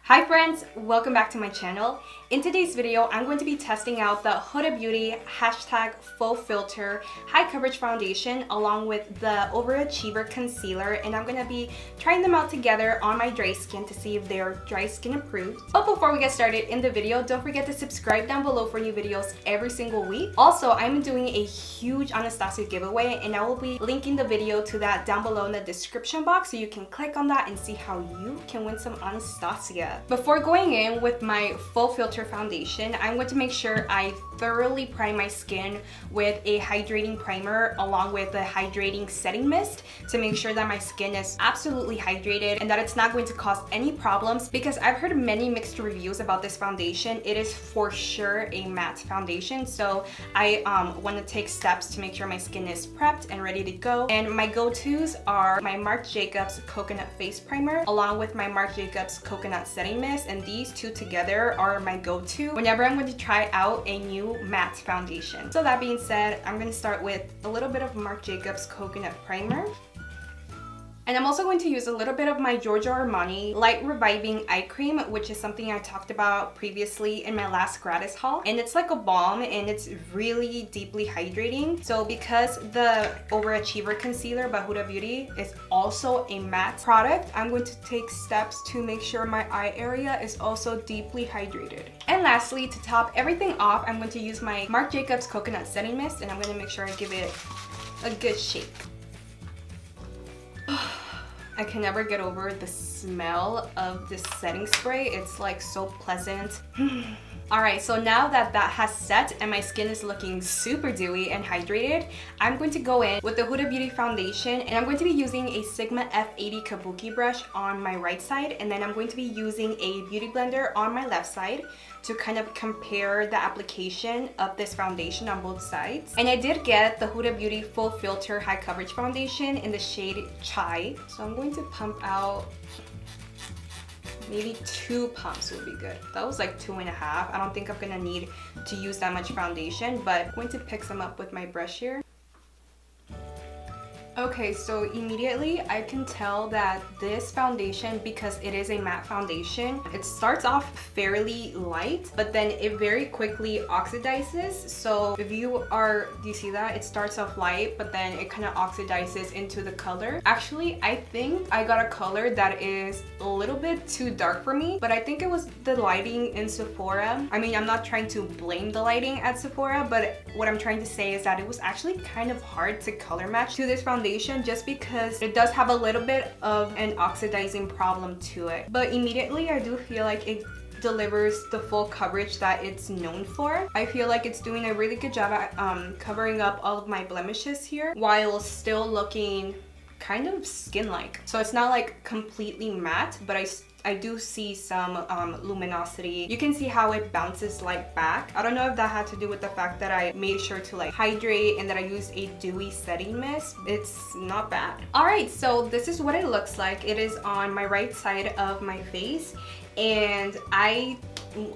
Hi friends, welcome back to my channel. In today's video, I'm going to be testing out the Huda Beauty #FAUX High Coverage Foundation along with the Overachiever Concealer, and I'm going to be trying them out together on my dry skin to see if they're dry skin approved. But before we get started in the video, don't forget to subscribe down below for new videos every single week. Also, I'm doing a huge Anastasia giveaway, and I will be linking the video to that down below in the description box so you can click on that and see how you can win some Anastasia. Before going in with my full filter foundation, I'm going to make sure I thoroughly prime my skin with a hydrating primer along with the hydrating setting mist to make sure that my skin is absolutely hydrated and that it's not going to cause any problems, because I've heard many mixed reviews about this foundation. It is for sure a matte foundation, so I want to take steps to make sure my skin is prepped and ready to go. And my go-tos are my Marc Jacobs Coconut Face Primer along with my Marc Jacobs Coconut Setting Mist, and these two together are my go-to whenever I'm going to try out a new matte foundation. So that being said, I'm going to start with a little bit of Marc Jacobs Coconut Primer. And I'm also going to use a little bit of my Giorgio Armani Light Reviving Eye Cream, which is something I talked about previously in my last gratis haul. And it's like a balm and it's really deeply hydrating. So because the Overachiever Concealer by Huda Beauty is also a matte product, I'm going to take steps to make sure my eye area is also deeply hydrated. And lastly, to top everything off, I'm going to use my Marc Jacobs Coconut Setting Mist, and I'm going to make sure I give it a good shake. I can never get over the smell of this setting spray. It's like so pleasant. Alright, so now that that has set and my skin is looking super dewy and hydrated, I'm going to go in with the Huda Beauty foundation, and I'm going to be using a Sigma F80 Kabuki brush on my right side, and then I'm going to be using a beauty blender on my left side to kind of compare the application of this foundation on both sides. And I did get the Huda Beauty Full Filter High Coverage Foundation in the shade Chai. So I'm going to pump out maybe 2 pumps would be good. That was like 2.5. I don't think I'm gonna need to use that much foundation, but I'm going to pick some up with my brush here. Okay, so immediately I can tell that this foundation, because it is a matte foundation, it starts off fairly light, but then it very quickly oxidizes. So if you do you see that? It starts off light, but then it kind of oxidizes into the color. Actually, I think I got a color that is a little bit too dark for me, but I think it was the lighting in Sephora. I mean, I'm not trying to blame the lighting at Sephora, but what I'm trying to say is that it was actually kind of hard to color match to this foundation, just because it does have a little bit of an oxidizing problem to it. But immediately I do feel like it delivers the full coverage that it's known for. I feel like it's doing a really good job at covering up all of my blemishes here while still looking kind of skin-like. So it's not like completely matte, but I do see some luminosity. You can see how it bounces light back. I don't know if that had to do with the fact that I made sure to like hydrate and that I used a dewy setting mist. It's not bad. Alright, so this is what it looks like. It is on my right side of my face, and I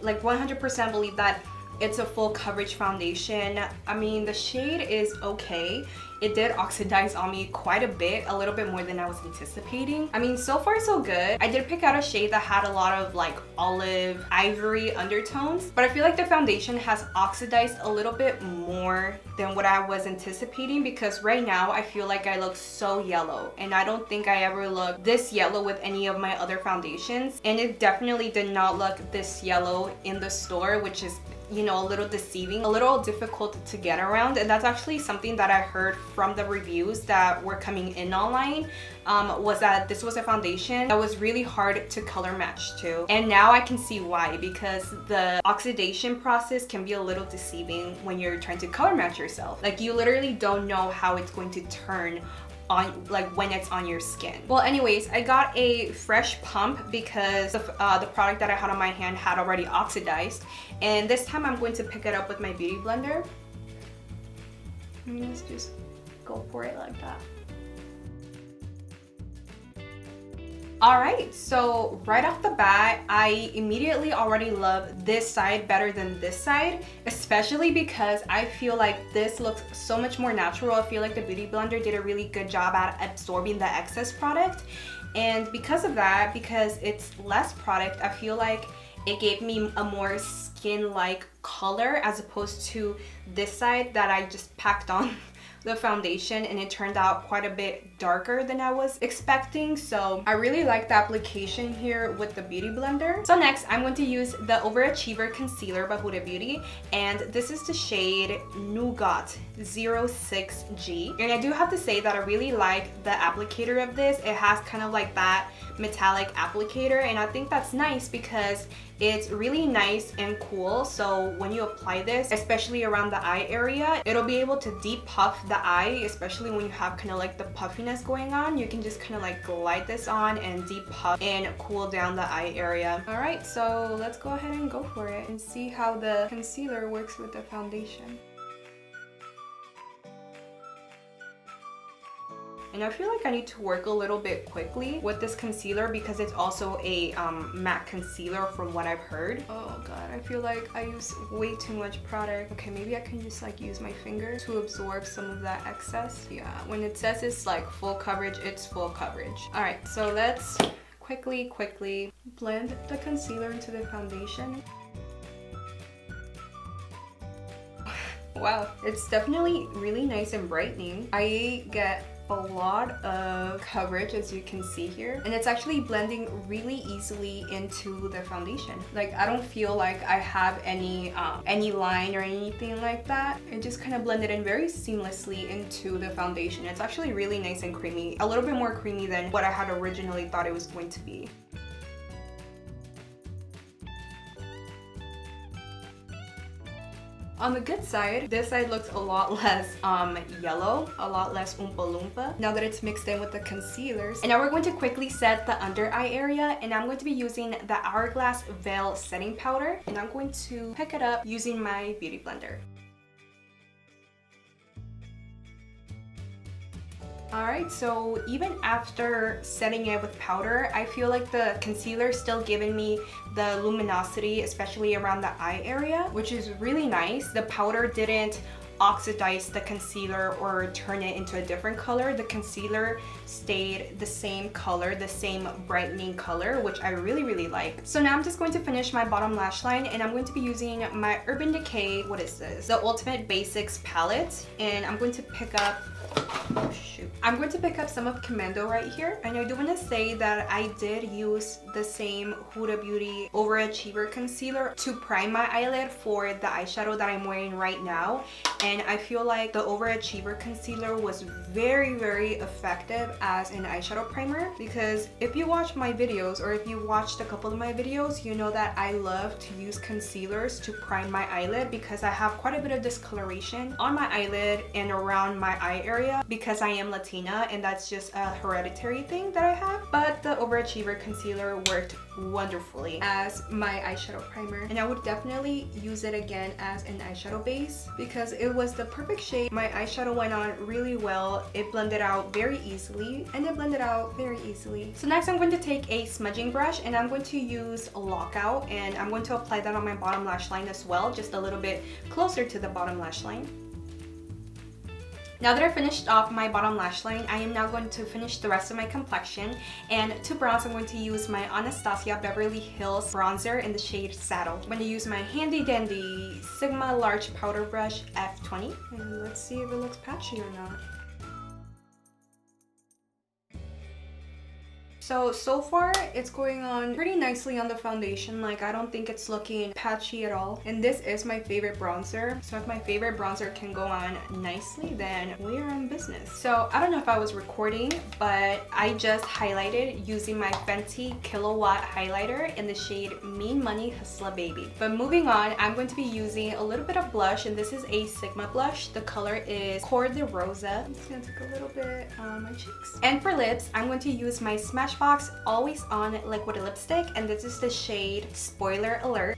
like 100% believe that it's a full coverage foundation. I mean, the shade is okay. It did oxidize on me quite a bit, a little bit more than I was anticipating. I mean, so far so good. I did pick out a shade that had a lot of like olive, ivory undertones, but I feel like the foundation has oxidized a little bit more than what I was anticipating, because right now I feel like I look so yellow, and I don't think I ever looked this yellow with any of my other foundations, and it definitely did not look this yellow in the store, which is, you know, a little deceiving, a little difficult to get around. And that's actually something that I heard from the reviews that were coming in online, was that this was a foundation that was really hard to color match to. And now I can see why, because the oxidation process can be a little deceiving when you're trying to color match yourself. Like, you literally don't know how it's going to turn on, like when it's on your skin. Well, anyways, I got a fresh pump because the product that I had on my hand had already oxidized, and this time I'm going to pick it up with my beauty blender. Let's just go for it like that. Alright, so right off the bat, I immediately already love this side better than this side, especially because I feel like this looks so much more natural. I feel like the Beauty Blender did a really good job at absorbing the excess product. And because of that, because it's less product, I feel like it gave me a more skin-like color as opposed to this side that I just packed on the foundation, and it turned out quite a bit darker than I was expecting. So I really like the application here with the beauty blender. So next I'm going to use the Overachiever concealer by Huda Beauty, and this is the shade Nougat 06G. And I do have to say that I really like the applicator of this. It has kind of like that metallic applicator, and I think that's nice because it's really nice and cool. So when you apply this, especially around the eye area, it'll be able to deep puff the eye, especially when you have kind of like the puffiness going on. You can just kind of like glide this on and deep puff and cool down the eye area. All right, so let's go ahead and go for it and see how the concealer works with the foundation. And I feel like I need to work a little bit quickly with this concealer because it's also a matte concealer from what I've heard. Oh god, I feel like I use way too much product. Okay, maybe I can just like use my finger to absorb some of that excess. Yeah, when it says it's like full coverage, it's full coverage. All right, so let's quickly blend the concealer into the foundation. Wow, it's definitely really nice and brightening. I get a lot of coverage, as you can see here, and it's actually blending really easily into the foundation. Like, I don't feel like I have any line or anything like that. It just kind of blended in very seamlessly into the foundation. It's actually really nice and creamy, a little bit more creamy than what I had originally thought it was going to be. On the good side, this side looks a lot less yellow, a lot less Oompa Loompa now that it's mixed in with the concealers. And now we're going to quickly set the under eye area, and I'm going to be using the Hourglass Veil setting powder, and I'm going to pick it up using my beauty blender. Alright, so even after setting it with powder, I feel like the concealer is still giving me the luminosity, especially around the eye area, which is really nice. The powder didn't oxidize the concealer or turn it into a different color. The concealer stayed the same color, the same brightening color, which I really like. So now I'm just going to finish my bottom lash line, and I'm going to be using my Urban Decay, what is this? The Ultimate Basics palette, and I'm going to pick up I'm going to pick up some of Commando right here. And I do want to say that I did use the same Huda Beauty Overachiever concealer to prime my eyelid for the eyeshadow that I'm wearing right now. And I feel like the Overachiever concealer was very effective as an eyeshadow primer, because if you watch my videos, or if you watched a couple of my videos, you know that I love to use concealers to prime my eyelid because I have quite a bit of discoloration on my eyelid and around my eye area because I am Latina, and that's just a hereditary thing that I have. But the Overachiever concealer worked wonderfully as my eyeshadow primer, and I would definitely use it again as an eyeshadow base because it was the perfect shade. My eyeshadow went on really well. It blended out very easily, and it blended out very easily. So next I'm going to take a smudging brush, and I'm going to use a Lockout, and I'm going to apply that on my bottom lash line as well, just a little bit closer to the bottom lash line. Now that I finished off my bottom lash line, I am now going to finish the rest of my complexion. And to bronze, I'm going to use my Anastasia Beverly Hills bronzer in the shade Saddle. I'm going to use my handy dandy Sigma large powder brush F20. And let's see if it looks patchy or not. So far it's going on pretty nicely on the foundation. Like, I don't think it's looking patchy at all. And this is my favorite bronzer. So if my favorite bronzer can go on nicely, then we're in business. So I don't know if I was recording, but I just highlighted using my Fenty Kilowatt highlighter in the shade Mean Money Hustler Baby. But moving on, I'm going to be using a little bit of blush, and this is a Sigma blush. The color is Cor de Rosa. I'm just gonna take a little bit on my cheeks. And for lips, I'm going to use my Smashbox Always On liquid lipstick, and this is the shade Spoiler Alert.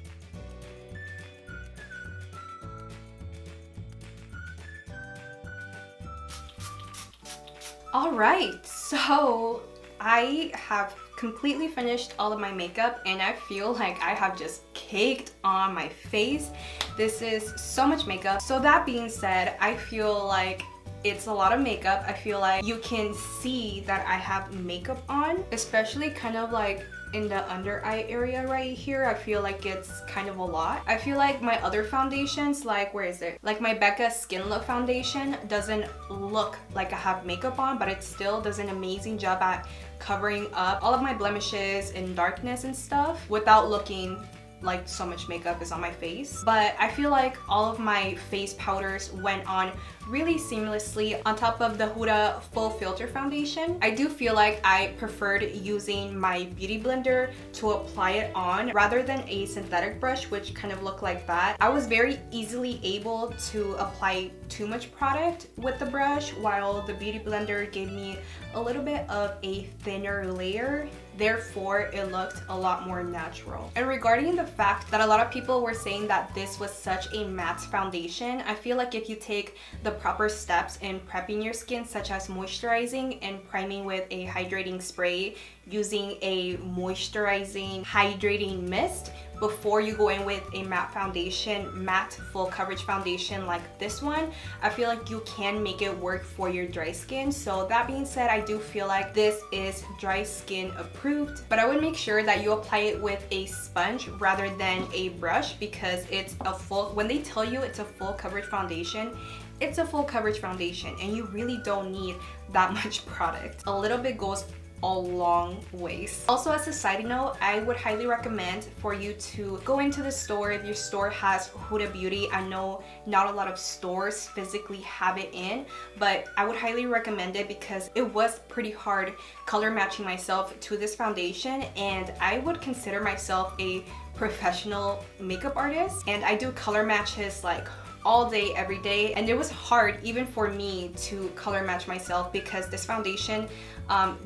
Alright, so I have completely finished all of my makeup, and I feel like I have just caked on my face. This is so much makeup. So that being said, I feel like it's a lot of makeup. I feel like you can see that I have makeup on, especially kind of like in the under eye area right here. I feel like it's kind of a lot. I feel like my other foundations, like where is it? Like my Becca Skin Look foundation doesn't look like I have makeup on, but it still does an amazing job at covering up all of my blemishes and darkness and stuff without looking like so much makeup is on my face. But I feel like all of my face powders went on really seamlessly on top of the Huda Full Filter Foundation. I do feel like I preferred using my beauty blender to apply it on rather than a synthetic brush, which kind of looked like that. I was very easily able to apply too much product with the brush, while the beauty blender gave me a little bit of a thinner layer. Therefore, it looked a lot more natural. And regarding the fact that a lot of people were saying that this was such a matte foundation, I feel like if you take the proper steps in prepping your skin, such as moisturizing and priming with a hydrating spray, using a moisturizing hydrating mist before you go in with a matte foundation, matte full coverage foundation like this one, I feel like you can make it work for your dry skin. So that being said, I do feel like this is dry skin approved, but I would make sure that you apply it with a sponge rather than a brush, because it's a full, when they tell you it's a full coverage foundation, it's a full coverage foundation and you really don't need that much product. A little bit goes a long ways. Also, as a side note, I would highly recommend for you to go into the store if your store has Huda Beauty. I know not a lot of stores physically have it in, but I would highly recommend it because it was pretty hard color matching myself to this foundation, and I would consider myself a professional makeup artist, and I do color matches like all day, every day, and it was hard even for me to color match myself because this foundation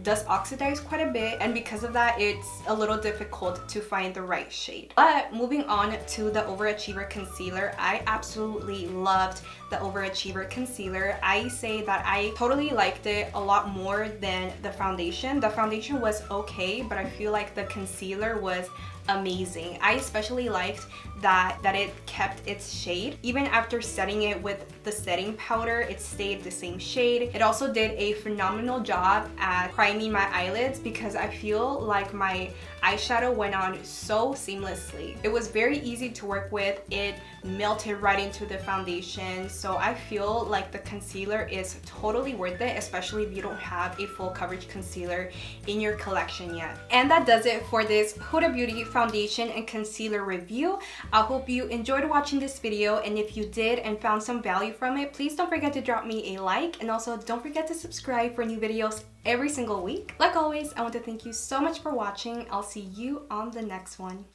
does oxidize quite a bit, and because of that it's a little difficult to find the right shade. But moving on to the Overachiever concealer, I absolutely loved the Overachiever concealer. I say that I totally liked it a lot more than the foundation. The foundation was okay, but I feel like the concealer was amazing. I especially liked that it kept its shade. Even after setting it with the setting powder, it stayed the same shade. It also did a phenomenal job at priming my eyelids because I feel like my eyeshadow went on so seamlessly. It was very easy to work with. It melted right into the foundation. So I feel like the concealer is totally worth it, especially if you don't have a full coverage concealer in your collection yet. And that does it for this Huda Beauty foundation and concealer review. I hope you enjoyed watching this video, and if you did and found some value from it, please don't forget to drop me a like, and also don't forget to subscribe for new videos every single week. Like always, I want to thank you so much for watching. I'll see you on the next one.